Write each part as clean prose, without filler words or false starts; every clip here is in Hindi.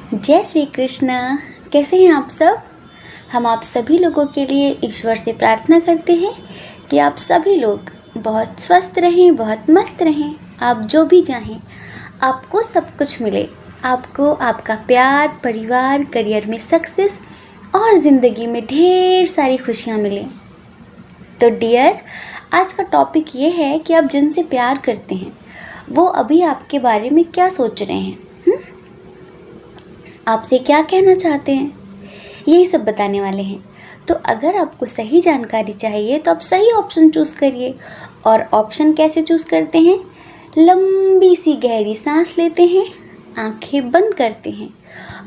जय श्री कृष्ण। कैसे हैं आप सब। हम आप सभी लोगों के लिए ईश्वर से प्रार्थना करते हैं कि आप सभी लोग बहुत स्वस्थ रहें, बहुत मस्त रहें। आप जो भी चाहें आपको सब कुछ मिले। आपको आपका प्यार, परिवार, करियर में सक्सेस और ज़िंदगी में ढेर सारी खुशियाँ मिलें। तो डियर, आज का टॉपिक ये है कि आप जिनसे प्यार करते हैं वो अभी आपके बारे में क्या सोच रहे हैं, आपसे क्या कहना चाहते हैं, यही सब बताने वाले हैं। तो अगर आपको सही जानकारी चाहिए तो आप सही ऑप्शन चूज़ करिए। और ऑप्शन कैसे चूज़ करते हैं? लंबी सी गहरी सांस लेते हैं, आंखें बंद करते हैं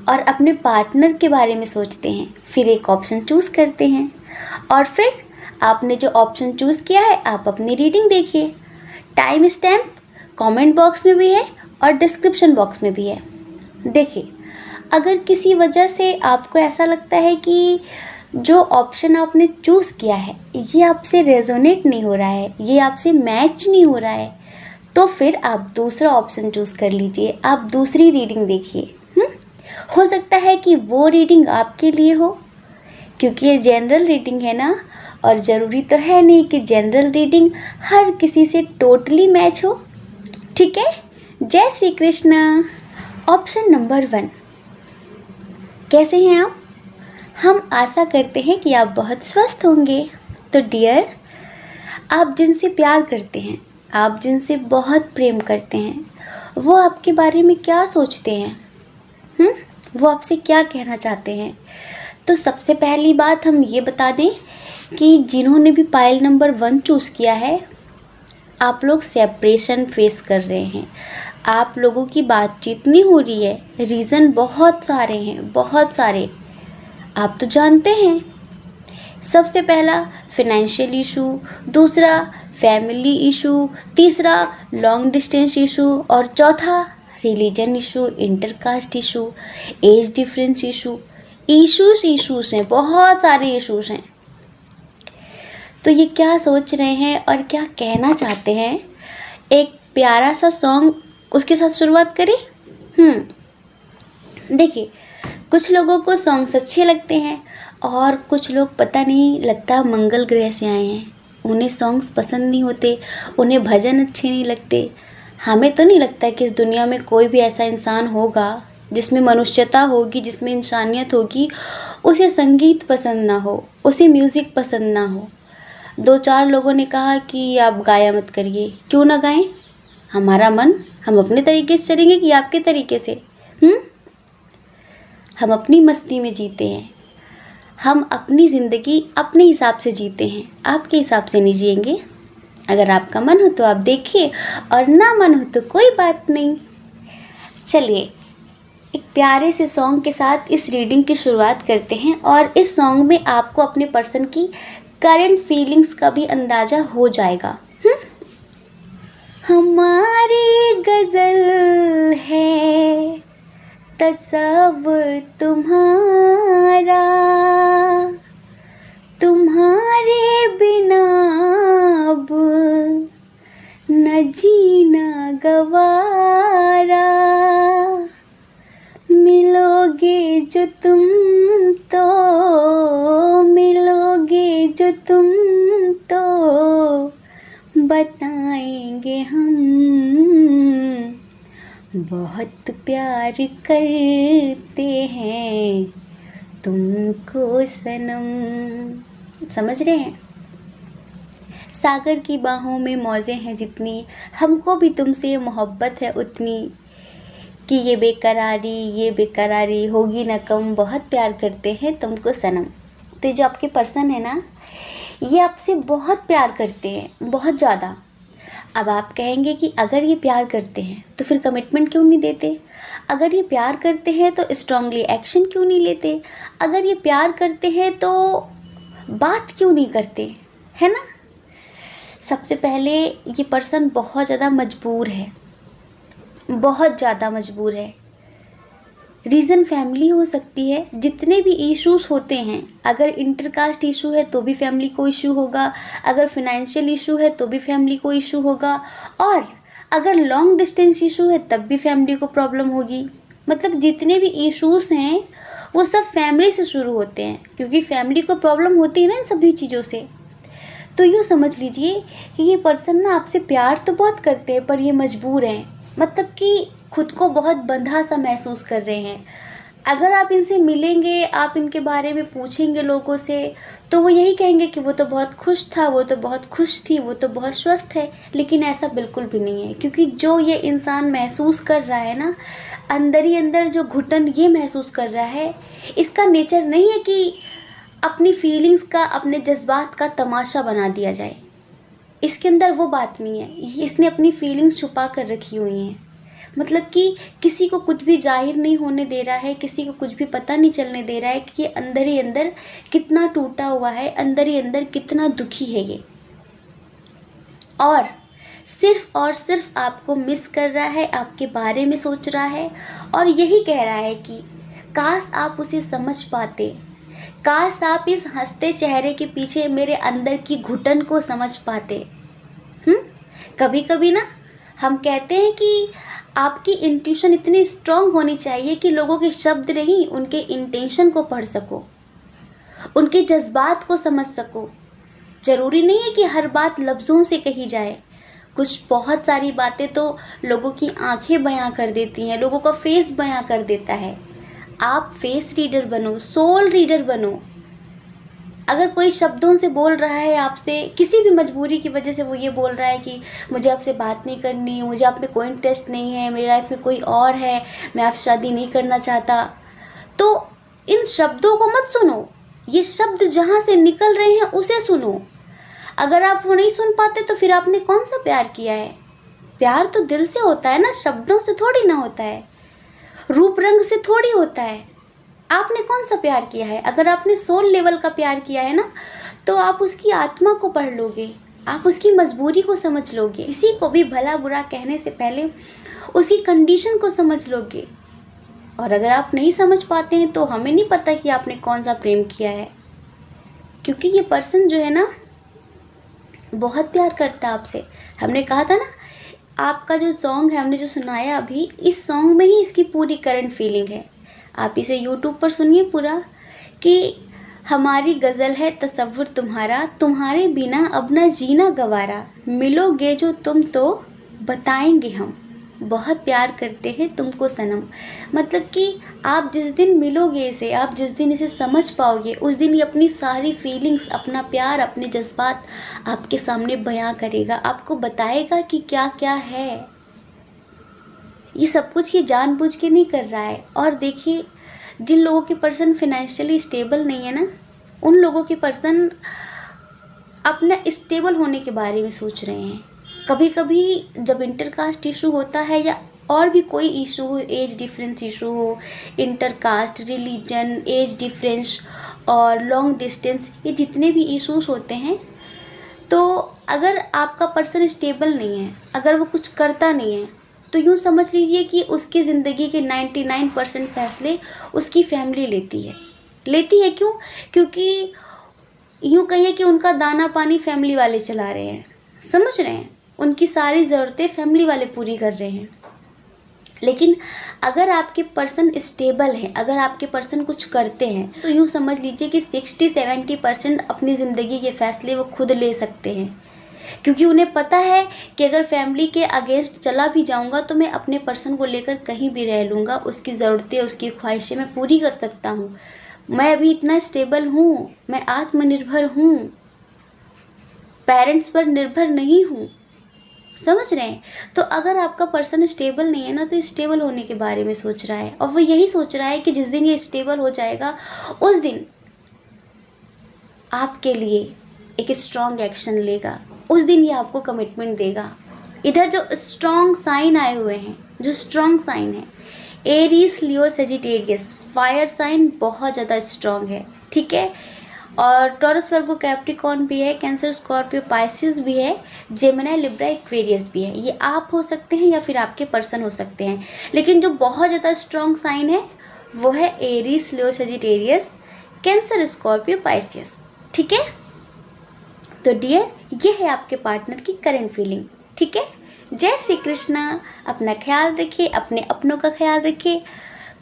और अपने पार्टनर के बारे में सोचते हैं, फिर एक ऑप्शन चूज़ करते हैं। और फिर आपने जो ऑप्शन चूज़ किया है आप अपनी रीडिंग देखिए। टाइम स्टैम्प कमेंट बॉक्स में भी है और डिस्क्रिप्शन बॉक्स में भी है। देखिए, अगर किसी वजह से आपको ऐसा लगता है कि जो ऑप्शन आपने चूज़ किया है ये आपसे रेजोनेट नहीं हो रहा है, ये आपसे मैच नहीं हो रहा है, तो फिर आप दूसरा ऑप्शन चूज़ कर लीजिए। आप दूसरी रीडिंग देखिए। हो सकता है कि वो रीडिंग आपके लिए हो, क्योंकि ये जनरल रीडिंग है ना, और ज़रूरी तो है नहीं कि जनरल रीडिंग हर किसी से टोटली मैच हो। ठीक है। जय श्री कृष्ण। ऑप्शन नंबर 1, कैसे हैं आप? हम आशा करते हैं कि आप बहुत स्वस्थ होंगे। तो डियर, आप जिनसे प्यार करते हैं, आप जिनसे बहुत प्रेम करते हैं, वो आपके बारे में क्या सोचते हैं? वो आपसे क्या कहना चाहते हैं? तो सबसे पहली बात हम ये बता दें कि जिन्होंने भी पाइल नंबर 1 चूज़ किया है, आप लोग सेपरेशन फेस कर रहे हैं। आप लोगों की बातचीत नहीं हो रही है। रीज़न बहुत सारे हैं, बहुत सारे, आप तो जानते हैं। सबसे पहला फाइनेंशियल इशू, दूसरा फैमिली इशू, तीसरा लॉन्ग डिस्टेंस इशू और चौथा religion issue, intercaste issue, age difference issue. Issues हैं, बहुत सारे इश्यूज़ हैं। तो ये क्या सोच रहे हैं और क्या कहना चाहते हैं, एक प्यारा सा सॉन्ग उसके साथ शुरुआत करें। देखिए, कुछ लोगों को सॉन्ग्स अच्छे लगते हैं और कुछ लोग पता नहीं लगता मंगल ग्रह से आए हैं, उन्हें सॉन्ग्स पसंद नहीं होते, उन्हें भजन अच्छे नहीं लगते। हमें तो नहीं लगता कि इस दुनिया में कोई भी ऐसा इंसान होगा जिसमें मनुष्यता होगी, जिसमें इंसानियत होगी, उसे संगीत पसंद ना हो, उसे म्यूज़िक पसंद ना हो। 2-4 लोगों ने कहा कि आप गाया मत करिए। क्यों ना गाएं? हमारा मन, हम अपने तरीके से चलेंगे कि आपके तरीके से? हम अपनी मस्ती में जीते हैं, हम अपनी ज़िंदगी अपने हिसाब से जीते हैं, आपके हिसाब से नहीं जिएंगे। अगर आपका मन हो तो आप देखिए, और ना मन हो तो कोई बात नहीं। चलिए, एक प्यारे से सॉन्ग के साथ इस रीडिंग की शुरुआत करते हैं। और इस सॉन्ग में आपको अपने पर्सन की करंट फीलिंग्स का भी अंदाज़ा हो जाएगा। हमारी गज़ल है तसव्वुर तुम्हारा, तुम्हारे बिना अब न जीना गवारा। मिलोगे जो तुम तो, मिलोगे जो तुम तो बताएंगे हम बहुत प्यार करते हैं तुमको सनम। समझ रहे हैं? सागर की बाहों में मौजें हैं जितनी, हमको भी तुमसे मोहब्बत है उतनी, कि ये बेकरारी होगी ना कम, बहुत प्यार करते हैं तुमको सनम। तो जो आपके पर्सन है ना, ये आपसे बहुत प्यार करते हैं, बहुत ज़्यादा। अब आप कहेंगे कि अगर ये प्यार करते हैं तो फिर कमिटमेंट क्यों नहीं देते? अगर ये प्यार करते हैं तो स्ट्रांगली एक्शन क्यों नहीं लेते? अगर ये प्यार करते हैं तो बात क्यों नहीं करते? है ना? सबसे पहले ये पर्सन बहुत ज़्यादा मजबूर है, बहुत ज़्यादा मजबूर है। रीज़न फैमिली हो सकती है। जितने भी इश्यूज़ होते हैं, अगर इंटरकास्ट इशू है तो भी फैमिली को इशू होगा, अगर फाइनेंशियल इशू है तो भी फैमिली को इशू होगा, और अगर लॉन्ग डिस्टेंस इशू है तब भी फैमिली को प्रॉब्लम होगी। मतलब जितने भी इश्यूज़ हैं वो सब फैमिली से शुरू होते हैं, क्योंकि फैमिली को प्रॉब्लम होती है ना इन सभी चीज़ों से। तो यूँ समझ लीजिए कि ये पर्सन ना आपसे प्यार तो बहुत करते हैं पर ये मजबूर हैं, मतलब कि खुद को बहुत बंधा सा महसूस कर रहे हैं। अगर आप इनसे मिलेंगे, आप इनके बारे में पूछेंगे लोगों से, तो वो यही कहेंगे कि वो तो बहुत खुश था, वो तो बहुत खुश थी, वो तो बहुत स्वस्थ है। लेकिन ऐसा बिल्कुल भी नहीं है, क्योंकि जो ये इंसान महसूस कर रहा है ना, अंदर ही अंदर जो घुटन ये महसूस कर रहा है, इसका नेचर नहीं है कि अपनी फीलिंग्स का, अपने जज्बात का तमाशा बना दिया जाए। इसके अंदर वो बात नहीं है। इसने अपनी फीलिंग्स छुपा कर रखी हुई हैं, मतलब कि किसी को कुछ भी जाहिर नहीं होने दे रहा है, किसी को कुछ भी पता नहीं चलने दे रहा है कि ये अंदर ही अंदर कितना टूटा हुआ है, अंदर ही अंदर कितना दुखी है ये। और सिर्फ आपको मिस कर रहा है, आपके बारे में सोच रहा है और यही कह रहा है कि काश आप उसे समझ पाते, काश आप इस हंसते चेहरे के पीछे मेरे अंदर की घुटन को समझ पाते। कभी कभी ना हम कहते हैं कि आपकी इंट्यूशन इतनी स्ट्रांग होनी चाहिए कि लोगों के शब्द नहीं, उनके इंटेंशन को पढ़ सको, उनके जज्बात को समझ सको। ज़रूरी नहीं है कि हर बात लफ्ज़ों से कही जाए, कुछ बहुत सारी बातें तो लोगों की आंखें बयां कर देती हैं, लोगों का फेस बयां कर देता है। आप फेस रीडर बनो, सोल रीडर बनो। अगर कोई शब्दों से बोल रहा है आपसे, किसी भी मजबूरी की वजह से वो ये बोल रहा है कि मुझे आपसे बात नहीं करनी, मुझे आप में कोई इंटरेस्ट नहीं है, मेरी लाइफ में कोई और है, मैं आपसे शादी नहीं करना चाहता, तो इन शब्दों को मत सुनो। ये शब्द जहाँ से निकल रहे हैं उसे सुनो। अगर आप वो नहीं सुन पाते तो फिर आपने कौन सा प्यार किया है? प्यार तो दिल से होता है ना, शब्दों से थोड़ी ना होता है, रूप रंग से थोड़ी होता है। आपने कौन सा प्यार किया है? अगर आपने सोल लेवल का प्यार किया है ना, तो आप उसकी आत्मा को पढ़ लोगे, आप उसकी मजबूरी को समझ लोगे, किसी को भी भला बुरा कहने से पहले उसकी कंडीशन को समझ लोगे। और अगर आप नहीं समझ पाते हैं तो हमें नहीं पता कि आपने कौन सा प्रेम किया है, क्योंकि ये पर्सन जो है ना बहुत प्यार करता है आपसे। हमने कहा था ना, आपका जो सॉन्ग है हमने जो सुनाया अभी, इस सॉन्ग में ही इसकी पूरी करंट फीलिंग है। आप इसे यूट्यूब पर सुनिए पूरा, कि हमारी गज़ल है तसव्वुर तुम्हारा, तुम्हारे बिना अब ना जीना गवारा, मिलोगे जो तुम तो बताएंगे हम, बहुत प्यार करते हैं तुमको सनम। मतलब कि आप जिस दिन मिलोगे इसे, आप जिस दिन इसे समझ पाओगे, उस दिन ये अपनी सारी फीलिंग्स, अपना प्यार, अपने जज्बात आपके सामने बयां करेगा, आपको बताएगा कि क्या क्या है। ये सब कुछ ये जानबूझ के नहीं कर रहा है। और देखिए, जिन लोगों के पर्सन फाइनेंशियली स्टेबल नहीं है ना, उन लोगों के पर्सन अपना स्टेबल होने के बारे में सोच रहे हैं। कभी कभी जब इंटरकास्ट इशू होता है या और भी कोई इशू हो, एज डिफरेंस इशू हो, इंटरकास्ट, रिलीजन, एज डिफरेंस और लॉन्ग डिस्टेंस, ये जितने भी इश्यूज होते हैं, तो अगर आपका पर्सन स्टेबल नहीं है, अगर वो कुछ करता नहीं है, तो यूँ समझ लीजिए कि उसकी ज़िंदगी के 99% फैसले उसकी फैमिली लेती है। क्यों? क्योंकि यूँ कहिए कि उनका दाना पानी फैमिली वाले चला रहे हैं, समझ रहे हैं, उनकी सारी ज़रूरतें फैमिली वाले पूरी कर रहे हैं। लेकिन अगर आपके पर्सन स्टेबल हैं, अगर आपके पर्सन कुछ करते हैं, तो यूँ समझ लीजिए कि 60-70% अपनी ज़िंदगी के फ़ैसले वो खुद ले सकते हैं, क्योंकि उन्हें पता है कि अगर फैमिली के अगेंस्ट चला भी जाऊंगा तो मैं अपने पर्सन को लेकर कहीं भी रह लूँगा, उसकी ज़रूरतें, उसकी ख्वाहिशें मैं पूरी कर सकता हूँ। मैं अभी इतना स्टेबल हूँ, मैं आत्मनिर्भर हूँ, पेरेंट्स पर निर्भर नहीं हूँ, समझ रहे हैं। तो अगर आपका पर्सन स्टेबल नहीं है ना, तो स्टेबल होने के बारे में सोच रहा है, और वो यही सोच रहा है कि जिस दिन ये स्टेबल हो जाएगा उस दिन आपके लिए एक स्ट्रॉन्ग एक्शन लेगा, उस दिन ये आपको कमिटमेंट देगा। इधर जो स्ट्रॉन्ग साइन आए हुए हैं, जो स्ट्रॉन्ग साइन है, एरीज, लियो, सेजिटेरियस, फायर साइन बहुत ज़्यादा स्ट्रॉन्ग है, ठीक है। और टॉरस, वर्गो, कैप्रिकॉर्न भी है, कैंसर, स्कॉर्पियो, पाइसिस भी है, जेमिनी, लिब्रा, एक्वेरियस भी है। ये आप हो सकते हैं या फिर आपके पर्सन हो सकते हैं, लेकिन जो बहुत ज़्यादा स्ट्रॉन्ग साइन है वो है एरीज, लियो, सेजिटेरियस, कैंसर, स्कॉर्पियो, पाइसिस, ठीक है। तो डियर, ये है आपके पार्टनर की करंट फीलिंग, ठीक है। जय श्री कृष्णा। अपना ख्याल रखिए, अपने अपनों का ख्याल रखिए।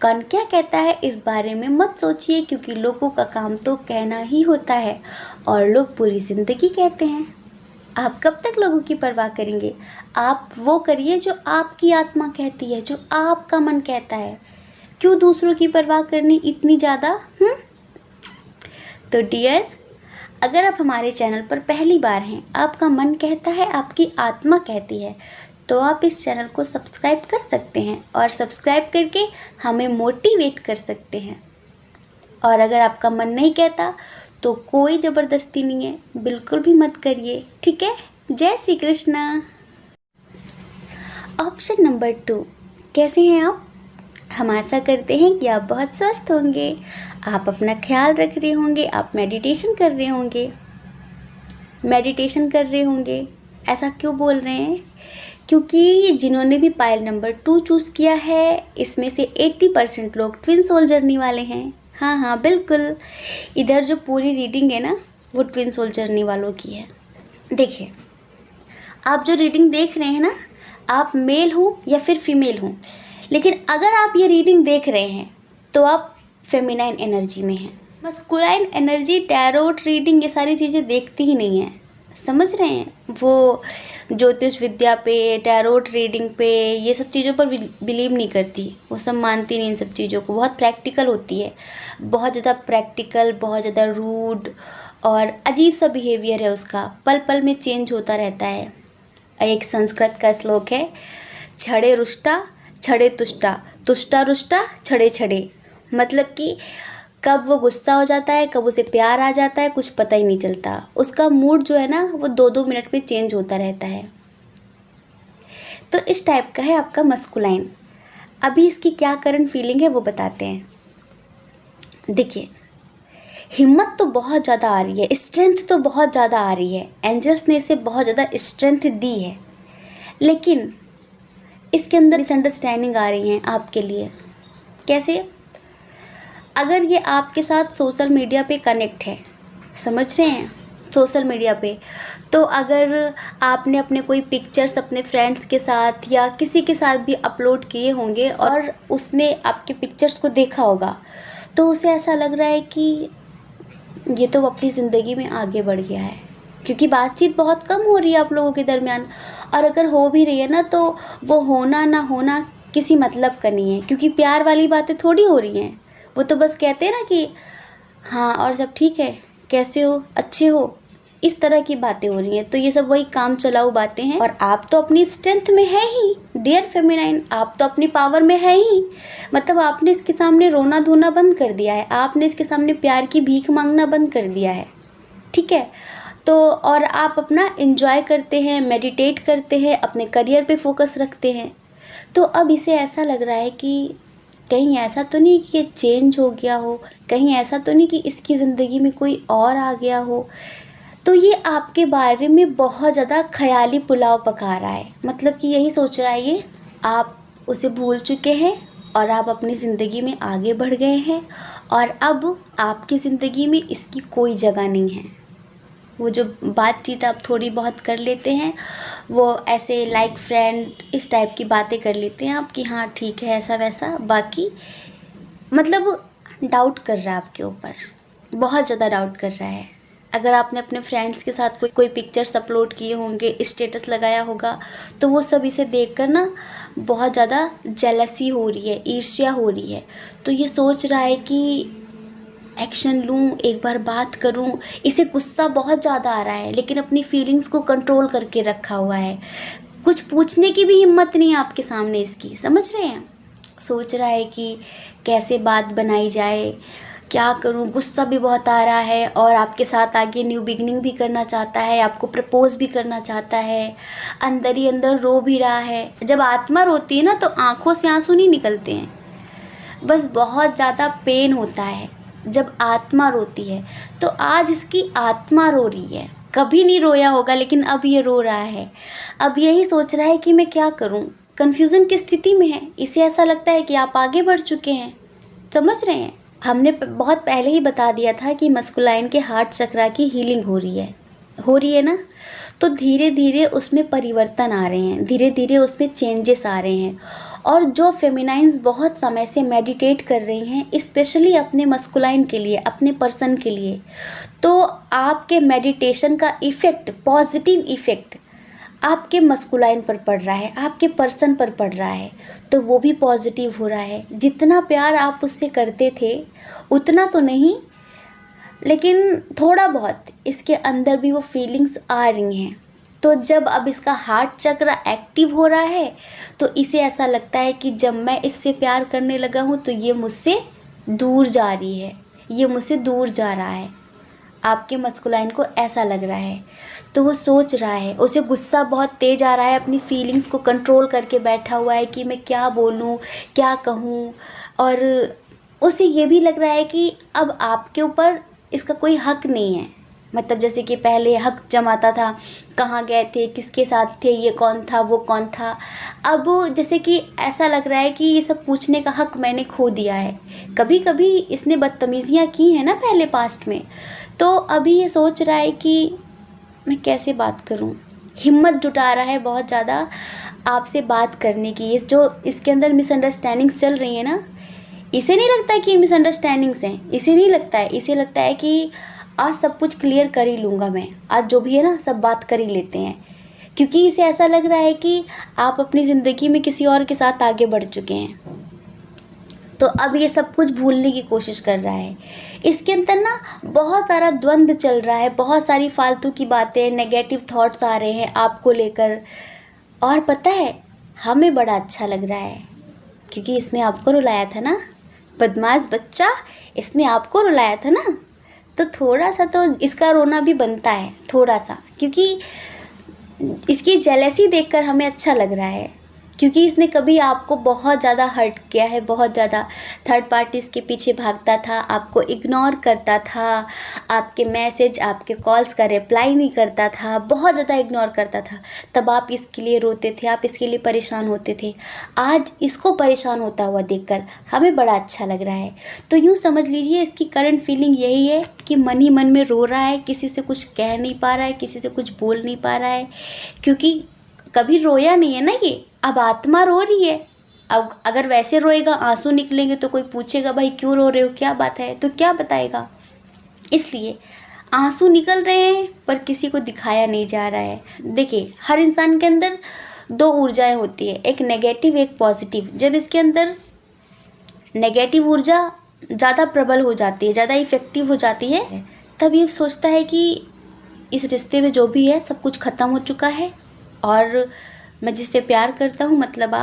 कौन क्या कहता है इस बारे में मत सोचिए, क्योंकि लोगों का काम तो कहना ही होता है और लोग पूरी ज़िंदगी कहते हैं। आप कब तक लोगों की परवाह करेंगे? आप वो करिए जो आपकी आत्मा कहती है, जो आपका मन कहता है। क्यों दूसरों की परवाह करनी इतनी ज़्यादा? तो डियर, अगर आप हमारे चैनल पर पहली बार हैं, आपका मन कहता है, आपकी आत्मा कहती है, तो आप इस चैनल को सब्सक्राइब कर सकते हैं और सब्सक्राइब करके हमें मोटिवेट कर सकते हैं। और अगर आपका मन नहीं कहता तो कोई ज़बरदस्ती नहीं है, बिल्कुल भी मत करिए, ठीक है? जय श्री कृष्णा। ऑप्शन नंबर 2, कैसे हैं आप? हम आशा करते हैं कि आप बहुत स्वस्थ होंगे, आप अपना ख्याल रख रहे होंगे, आप मेडिटेशन कर रहे होंगे। ऐसा क्यों बोल रहे हैं? क्योंकि जिन्होंने भी पायल नंबर 2 चूज़ किया है, इसमें से 80% लोग ट्विन सोल जर्नी वाले हैं। हाँ बिल्कुल, इधर जो पूरी रीडिंग है ना, वो ट्विन सोल जर्नी वालों की है। देखिए, आप जो रीडिंग देख रहे हैं ना, आप मेल हो या फिर फीमेल हो, लेकिन अगर आप ये रीडिंग देख रहे हैं तो आप फेमिनाइन एनर्जी में हैं। मस्कुलाइन एनर्जी, टैरोट रीडिंग, ये सारी चीज़ें देखती ही नहीं हैं, समझ रहे हैं? वो ज्योतिष विद्या पे, टैरोट रीडिंग पे, ये सब चीज़ों पर बिलीव नहीं करती, वो सब मानती नहीं इन सब चीज़ों को। बहुत प्रैक्टिकल होती है, बहुत ज़्यादा प्रैक्टिकल, बहुत ज़्यादा रूड और अजीब सा बिहेवियर है उसका, पल पल में चेंज होता रहता है। एक संस्कृत का श्लोक है, छड़े रुष्टा छड़े तुष्टा, तुष्टा रुष्टा छड़े छड़े। मतलब कि कब वो गुस्सा हो जाता है, कब उसे प्यार आ जाता है, कुछ पता ही नहीं चलता। उसका मूड जो है ना, वो 2-2 मिनट में चेंज होता रहता है। तो इस टाइप का है आपका मस्कुलाइन। अभी इसकी क्या करंट फीलिंग है वो बताते हैं। देखिए, हिम्मत तो बहुत ज़्यादा आ रही है, स्ट्रेंथ तो बहुत ज़्यादा आ रही है, एंजल्स ने इसे बहुत ज़्यादा स्ट्रेंथ दी है, लेकिन इसके अंदर मिसअंडरस्टैंडिंग आ रही हैं आपके लिए। कैसे? अगर ये आपके साथ सोशल मीडिया पे कनेक्ट है, समझ रहे हैं, सोशल मीडिया पे, तो अगर आपने अपने कोई पिक्चर्स अपने फ्रेंड्स के साथ या किसी के साथ भी अपलोड किए होंगे और उसने आपके पिक्चर्स को देखा होगा, तो उसे ऐसा लग रहा है कि ये तो अपनी ज़िंदगी में आगे बढ़ गया है, क्योंकि बातचीत बहुत कम हो रही है आप लोगों के दरमियान। और अगर हो भी रही है ना, तो वो होना ना होना किसी मतलब का नहीं है, क्योंकि प्यार वाली बातें थोड़ी हो रही हैं। वो तो बस कहते हैं ना कि हाँ और सब ठीक है, कैसे हो, अच्छे हो, इस तरह की बातें हो रही हैं। तो ये सब वही काम चलाऊ बातें हैं। और आप तो अपनी स्ट्रेंथ में है ही डियर फेमिनाइन, आप तो अपनी पावर में है ही। मतलब आपने इसके सामने रोना धोना बंद कर दिया है, आपने इसके सामने प्यार की भीख मांगना बंद कर दिया है, ठीक है? तो और आप अपना एंजॉय करते हैं, मेडिटेट करते हैं, अपने करियर पे फोकस रखते हैं। तो अब इसे ऐसा लग रहा है कि कहीं ऐसा तो नहीं कि ये चेंज हो गया हो, कहीं ऐसा तो नहीं कि इसकी ज़िंदगी में कोई और आ गया हो। तो ये आपके बारे में बहुत ज़्यादा ख्याली पुलाव पका रहा है, मतलब कि यही सोच रहा है ये, आप उसे भूल चुके हैं और आप अपनी ज़िंदगी में आगे बढ़ गए हैं और अब आपकी ज़िंदगी में इसकी कोई जगह नहीं है। वो जो बातचीत आप थोड़ी बहुत कर लेते हैं, वो ऐसे लाइक फ्रेंड इस टाइप की बातें कर लेते हैं आप कि हाँ ठीक है ऐसा वैसा, बाकी मतलब डाउट कर रहा है आपके ऊपर, बहुत ज़्यादा डाउट कर रहा है। अगर आपने अपने फ्रेंड्स के साथ कोई पिक्चर्स अपलोड किए होंगे, स्टेटस लगाया होगा, तो वो सब इसे देखकर ना बहुत ज़्यादा जेलसी हो रही है, ईर्ष्या हो रही है। तो ये सोच रहा है कि एक्शन लूँ, एक बार बात करूँ। इसे गुस्सा बहुत ज़्यादा आ रहा है, लेकिन अपनी फीलिंग्स को कंट्रोल करके रखा हुआ है। कुछ पूछने की भी हिम्मत नहीं है आपके सामने इसकी, समझ रहे हैं? सोच रहा है कि कैसे बात बनाई जाए, क्या करूँ, गुस्सा भी बहुत आ रहा है और आपके साथ आगे न्यू बिगनिंग भी करना चाहता है, आपको प्रपोज भी करना चाहता है, अंदर ही अंदर रो भी रहा है। जब आत्मा रोती है ना, तो आँखों से आंसू नहीं निकलते हैं, बस बहुत ज़्यादा पेन होता है जब आत्मा रोती है। तो आज इसकी आत्मा रो रही है, कभी नहीं रोया होगा लेकिन अब ये रो रहा है। अब यही सोच रहा है कि मैं क्या करूं, कन्फ्यूज़न की स्थिति में है। इसे ऐसा लगता है कि आप आगे बढ़ चुके हैं, समझ रहे हैं? हमने बहुत पहले ही बता दिया था कि मस्कुलाइन के हार्ट चक्रा की हीलिंग हो रही है ना। तो धीरे धीरे उसमें परिवर्तन आ रहे हैं, धीरे धीरे उसमें चेंजेस आ रहे हैं। और जो फेमिनाइंस बहुत समय से मेडिटेट कर रही हैं, स्पेशली अपने मस्कुलाइन के लिए, अपने पर्सन के लिए, तो आपके मेडिटेशन का इफ़ेक्ट, पॉजिटिव इफ़ेक्ट आपके मस्कुलाइन पर पड़ रहा है, आपके पर्सन पर पड़ रहा है, तो वो भी पॉजिटिव हो रहा है। जितना प्यार आप उससे करते थे उतना तो नहीं, लेकिन थोड़ा बहुत इसके अंदर भी वो फीलिंग्स आ रही हैं। तो जब अब इसका हार्ट चक्र एक्टिव हो रहा है तो इसे ऐसा लगता है कि जब मैं इससे प्यार करने लगा हूँ तो ये मुझसे दूर जा रही है, ये मुझसे दूर जा रहा है। आपके मस्कुलाइन को ऐसा लग रहा है, तो वो सोच रहा है, उसे गुस्सा बहुत तेज आ रहा है, अपनी फीलिंग्स को कंट्रोल करके बैठा हुआ है कि मैं क्या बोलूँ, क्या कहूँ। और उसे ये भी लग रहा है कि अब आपके ऊपर इसका कोई हक नहीं है। मतलब जैसे कि पहले हक जमाता था, कहाँ गए थे, किसके साथ थे, ये कौन था, वो कौन था। अब जैसे कि ऐसा लग रहा है कि ये सब पूछने का हक मैंने खो दिया है। कभी कभी इसने बदतमीज़ियाँ की हैं ना पहले पास्ट में, तो अभी ये सोच रहा है कि मैं कैसे बात करूं। हिम्मत जुटा रहा है बहुत ज़्यादा आपसे बात करने की। इस जो इसके अंदर मिसअंडरस्टैंडिंग्स चल रही हैं ना, इसे नहीं लगता है कि मिसअंडरस्टैंडिंग्स हैं, इसे नहीं लगता है, इसे लगता है कि आज सब कुछ क्लियर कर ही लूँगा मैं, आज जो भी है ना सब बात कर ही लेते हैं। क्योंकि इसे ऐसा लग रहा है कि आप अपनी ज़िंदगी में किसी और के साथ आगे बढ़ चुके हैं, तो अब ये सब कुछ भूलने की कोशिश कर रहा है। इसके अंदर ना बहुत सारा द्वंद्व चल रहा है, बहुत सारी फालतू की बातें, नेगेटिव थॉट्स आ रहे हैं आपको लेकर। और पता है, हमें बड़ा अच्छा लग रहा है क्योंकि इसने आपको रुलाया था ना, बदमाश बच्चा, इसने आपको रुलाया था ना, तो थोड़ा सा तो इसका रोना भी बनता है, थोड़ा सा, क्योंकि इसकी जेलसी देखकर हमें अच्छा लग रहा है। क्योंकि इसने कभी आपको बहुत ज़्यादा हर्ट किया है, बहुत ज़्यादा थर्ड पार्टीज़ के पीछे भागता था, आपको इग्नोर करता था, आपके मैसेज, आपके कॉल्स का रिप्लाई नहीं करता था, बहुत ज़्यादा इग्नोर करता था। तब आप इसके लिए रोते थे, आप इसके लिए परेशान होते थे। आज इसको परेशान होता हुआ देखकर हमें बड़ा अच्छा लग रहा है। तो यूँ समझ लीजिए इसकी करंट फीलिंग यही है कि मन ही मन में रो रहा है, किसी से कुछ कह नहीं पा रहा है, किसी से कुछ बोल नहीं पा रहा है, क्योंकि कभी रोया नहीं है ना ये, अब आत्मा रो रही है। अब अगर वैसे रोएगा, आंसू निकलेंगे, तो कोई पूछेगा भाई क्यों रो रहे हो, क्या बात है, तो क्या बताएगा। इसलिए आंसू निकल रहे हैं पर किसी को दिखाया नहीं जा रहा है। देखिए, हर इंसान के अंदर दो ऊर्जाएं होती है, एक नेगेटिव, एक पॉजिटिव। जब इसके अंदर नेगेटिव ऊर्जा ज़्यादा प्रबल हो जाती है, ज़्यादा इफ़ेक्टिव हो जाती है, तब ये सोचता है कि इस रिश्ते में जो भी है सब कुछ ख़त्म हो चुका है और मैं जिससे प्यार करता हूँ, मतलब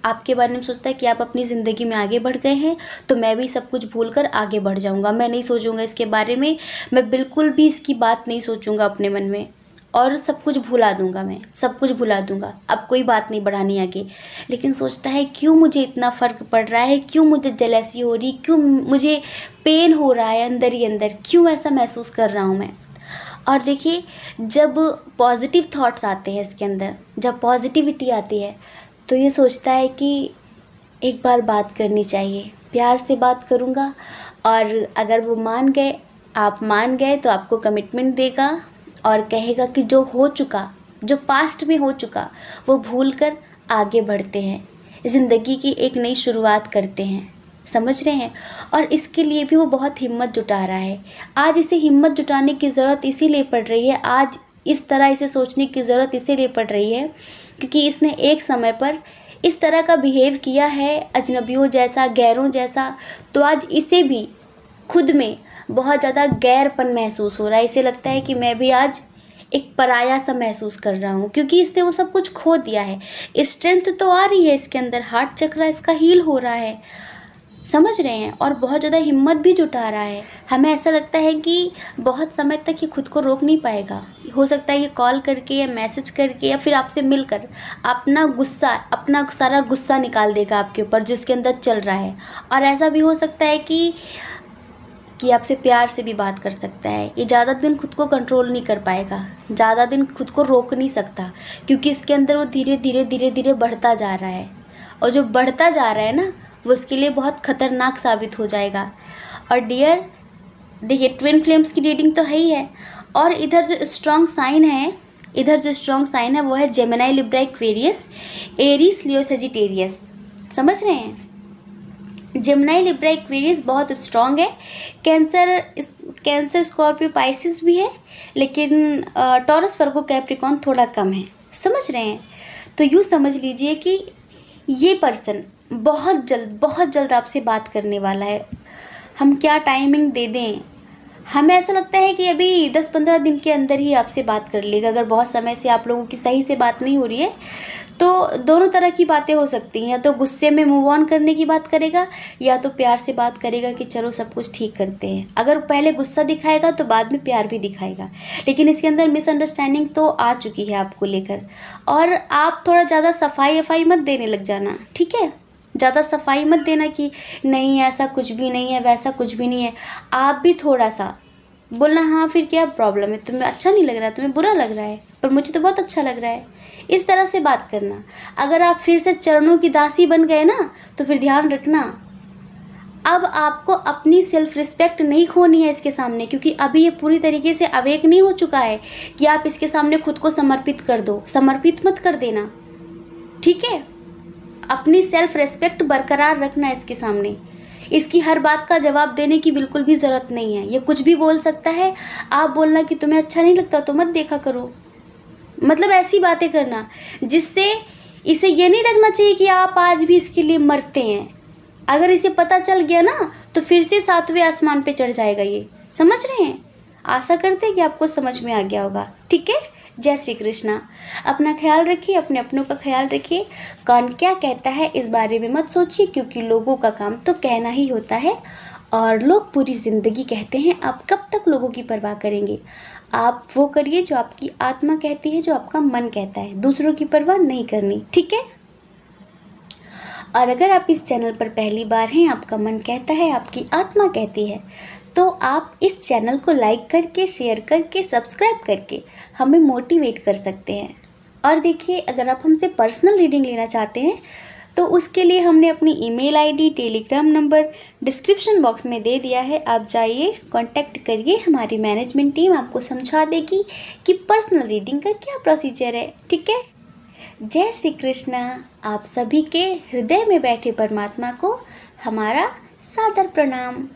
आपके बारे में सोचता है कि आप अपनी ज़िंदगी में आगे बढ़ गए हैं, तो मैं भी सब कुछ भूलकर आगे बढ़ जाऊँगा। मैं नहीं सोचूंगा इसके बारे में, मैं बिल्कुल भी इसकी बात नहीं सोचूंगा अपने मन में, और सब कुछ भुला दूंगा, मैं सब कुछ भुला दूंगा, अब कोई बात नहीं बढ़ानी आगे। लेकिन सोचता है क्यों मुझे इतना फ़र्क पड़ रहा है, क्यों मुझे जेलसी हो रही, क्यों मुझे पेन हो रहा है अंदर ही अंदर, क्यों ऐसा महसूस कर रहा हूँ मैं। और देखिए, जब पॉजिटिव थॉट्स आते हैं इसके अंदर, जब पॉजिटिविटी आती है, तो ये सोचता है कि एक बार बात करनी चाहिए, प्यार से बात करूँगा, और अगर वो मान गए, आप मान गए, तो आपको कमिटमेंट देगा और कहेगा कि जो हो चुका, जो पास्ट में हो चुका, वो भूल कर आगे बढ़ते हैं, ज़िंदगी की एक नई शुरुआत करते हैं। समझ रहे हैं। और इसके लिए भी वो बहुत हिम्मत जुटा रहा है। आज इसे हिम्मत जुटाने की ज़रूरत इसीलिए पड़ रही है, आज इस तरह इसे सोचने की ज़रूरत इसीलिए पड़ रही है क्योंकि इसने एक समय पर इस तरह का बिहेव किया है, अजनबियों जैसा, गैरों जैसा। तो आज इसे भी खुद में बहुत ज़्यादा गैरपन महसूस हो रहा है। इसे लगता है कि मैं भी आज एक पराया सा महसूस कर रहा हूँ, क्योंकि इसने वो सब कुछ खो दिया है। स्ट्रेंथ तो आ रही है इसके अंदर, हार्ट चक्र इसका हील हो रहा है, समझ रहे हैं, और बहुत ज़्यादा हिम्मत भी जुटा रहा है। हमें ऐसा लगता है कि बहुत समय तक ये खुद को रोक नहीं पाएगा। हो सकता है ये कॉल करके या मैसेज करके या फिर आपसे मिलकर अपना गुस्सा, अपना सारा गुस्सा निकाल देगा आपके ऊपर जो इसके अंदर चल रहा है। और ऐसा भी हो सकता है कि आपसे प्यार से भी बात कर सकता है। ये ज़्यादा दिन खुद को कंट्रोल नहीं कर पाएगा, ज़्यादा दिन खुद को रोक नहीं सकता, क्योंकि इसके अंदर वो धीरे धीरे बढ़ता जा रहा है। और जो बढ़ता जा रहा है ना, वो उसके लिए बहुत ख़तरनाक साबित हो जाएगा। और डियर, देखिए, ट्विन फ्लेम्स की रीडिंग तो है ही है, और इधर जो स्ट्रॉन्ग साइन है, इधर जो स्ट्रॉन्ग साइन है वो है जेमिनी, लिब्रा, एक्वेरियस, एरीज, लियो, सजिटेरियस। समझ रहे हैं? जेमिनी, लिब्रा, एक्वेरियस बहुत स्ट्रॉन्ग है। कैंसर, स्कॉर्पियो, पाइसिस भी है, लेकिन टॉरस, वर्गो, कैप्रिकॉर्न थोड़ा कम है। समझ रहे हैं? तो यूँ समझ लीजिए कि ये पर्सन बहुत जल्द आपसे बात करने वाला है। हम क्या टाइमिंग दे दें? हमें ऐसा लगता है कि अभी 10-15 दिन के अंदर ही आपसे बात कर लेगा। अगर बहुत समय से आप लोगों की सही से बात नहीं हो रही है तो दोनों तरह की बातें हो सकती हैं। या तो गुस्से में मूव ऑन करने की बात करेगा, या तो प्यार से बात करेगा कि चलो सब कुछ ठीक करते हैं। अगर पहले गुस्सा दिखाएगा तो बाद में प्यार भी दिखाएगा, लेकिन इसके अंदर मिसअंडरस्टैंडिंग तो आ चुकी है आपको लेकर। और आप थोड़ा ज़्यादा सफाई मत देने लग जाना, ठीक है? ज़्यादा सफाई मत देना कि नहीं ऐसा कुछ भी नहीं है, वैसा कुछ भी नहीं है। आप भी थोड़ा सा बोलना, हाँ फिर क्या प्रॉब्लम है, तुम्हें अच्छा नहीं लग रहा है, तुम्हें बुरा लग रहा है, पर मुझे तो बहुत अच्छा लग रहा है। इस तरह से बात करना। अगर आप फिर से चरणों की दासी बन गए ना, तो फिर ध्यान रखना, अब आपको अपनी सेल्फ रिस्पेक्ट नहीं खोनी है इसके सामने, क्योंकि अभी ये पूरी तरीके से अवेक नहीं हो चुका है कि आप इसके सामने खुद को समर्पित कर दो। समर्पित मत कर देना, ठीक है? अपनी सेल्फ रिस्पेक्ट बरकरार रखना इसके सामने। इसकी हर बात का जवाब देने की बिल्कुल भी ज़रूरत नहीं है। ये कुछ भी बोल सकता है। आप बोलना कि तुम्हें अच्छा नहीं लगता तो मत देखा करो, मतलब ऐसी बातें करना जिससे इसे ये नहीं लगना चाहिए कि आप आज भी इसके लिए मरते हैं। अगर इसे पता चल गया ना तो फिर से 7वें आसमान पे चढ़ जाएगा ये। समझ रहे हैं? आशा करते हैं कि आपको समझ में आ गया होगा, ठीक है? जय श्री कृष्णा। अपना ख्याल रखिए, अपने अपनों का ख्याल रखिए। कौन क्या कहता है इस बारे में मत सोचिए, क्योंकि लोगों का काम तो कहना ही होता है, और लोग पूरी ज़िंदगी कहते हैं। आप कब तक लोगों की परवाह करेंगे? आप वो करिए जो आपकी आत्मा कहती है, जो आपका मन कहता है। दूसरों की परवाह नहीं करनी, ठीक है? और अगर आप इस चैनल पर पहली बार हैं, आपका मन कहता है, आपकी आत्मा कहती है, तो आप इस चैनल को लाइक करके, शेयर करके, सब्सक्राइब करके हमें मोटिवेट कर सकते हैं। और देखिए, अगर आप हमसे पर्सनल रीडिंग लेना चाहते हैं तो उसके लिए हमने अपनी email ID, Telegram number description box में दे दिया है। आप जाइए, कांटेक्ट करिए, हमारी मैनेजमेंट टीम आपको समझा देगी कि पर्सनल रीडिंग का क्या प्रोसीजर है, ठीक है? जय श्री कृष्णा। आप सभी के हृदय में बैठे परमात्मा को हमारा सादर प्रणाम।